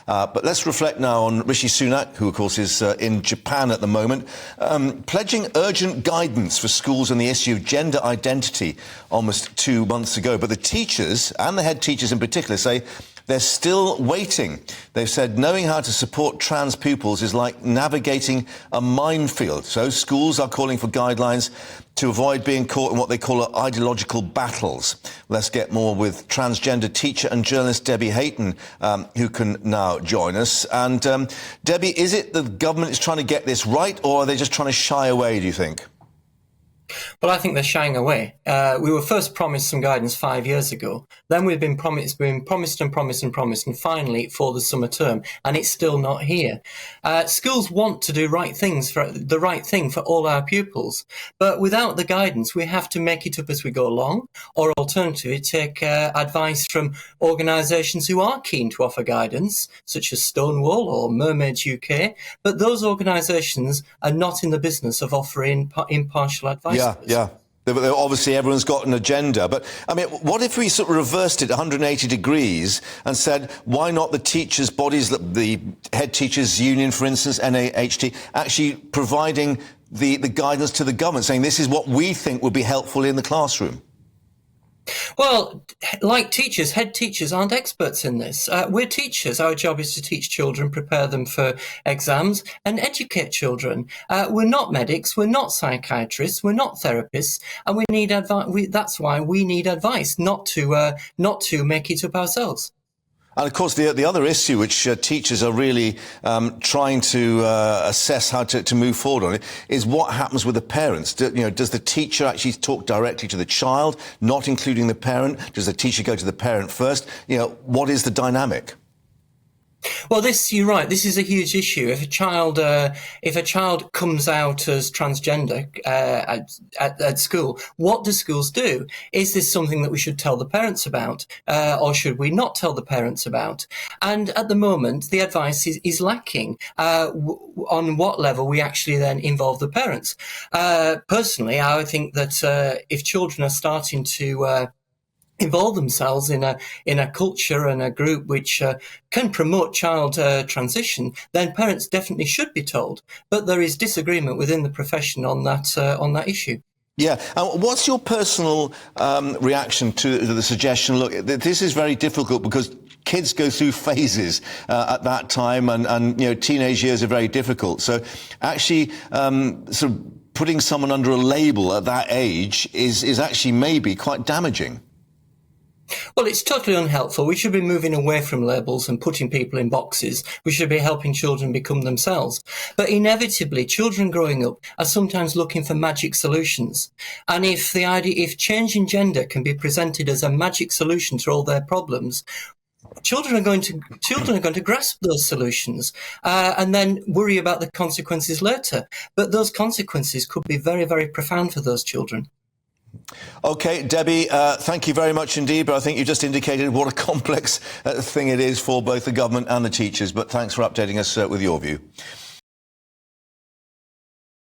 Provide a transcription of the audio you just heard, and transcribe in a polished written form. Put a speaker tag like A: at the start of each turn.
A: But let's reflect now on Rishi Sunak, who, of course, is in Japan at the moment, pledging urgent guidance for schools on the issue of gender identity almost 2 months ago. But the teachers, and the head teachers in particular, say they're still waiting. They've said knowing how to support trans pupils is like navigating a minefield. So schools are calling for guidelines to avoid being caught in what they call ideological battles. Let's get more with transgender teacher and journalist Debbie Hayton, who can now join us. And Debbie, is it the government is trying to get this right, or are they just trying to shy away, do you think?
B: Well, I think they're shying away. We were first promised some guidance 5 years ago. Then we've been promised and promised, and finally for the summer term, and it's still not here. Schools want to do the right thing for all our pupils, but without the guidance, we have to make it up as we go along, or alternatively, take advice from organisations who are keen to offer guidance, such as Stonewall or Mermaids UK. But those organisations are not in the business of offering impartial advice.
A: Yeah. Obviously, everyone's got an agenda. But, I mean, what if we sort of reversed it 180 degrees and said, why not the teachers' bodies, the head teachers' union, for instance, NAHT, actually providing the guidance to the government, saying this is what we think would be helpful in the classroom?
B: Well, like teachers, head teachers aren't experts in this. We're teachers. Our job is to teach children, prepare them for exams and educate children. We're not medics, we're not psychiatrists, we're not therapists, and we need advice. That's why we need advice, not to make it up ourselves.
A: And, of course, the other issue which teachers are really trying to assess how to move forward on it is what happens with the parents. Does the teacher actually talk directly to the child, not including the parent? Does the teacher go to the parent first? What is the dynamic?
B: Well, you're right. This is a huge issue. If a child comes out as transgender at school, what do schools do? Is this something that we should tell the parents about, or should we not tell the parents about? And at the moment, the advice is lacking on what level we actually then involve the parents. Personally, I would think that if children are starting to involve themselves in a culture and a group which can promote child transition, then parents definitely should be told. But there is disagreement within the profession on that issue.
A: Yeah. What's your personal reaction to the suggestion? Look, this is very difficult because kids go through phases at that time, and teenage years are very difficult. So actually, sort of putting someone under a label at that age is actually maybe quite damaging.
B: Well, it's totally unhelpful. We should be moving away from labels and putting people in boxes. We should be helping children become themselves. But inevitably, children growing up are sometimes looking for magic solutions. And if changing gender can be presented as a magic solution to all their problems, children are going to grasp those solutions and then worry about the consequences later. But those consequences could be very, very profound for those children.
A: OK, Debbie, thank you very much indeed. But I think you just indicated what a complex thing it is for both the government and the teachers. But thanks for updating us with your view.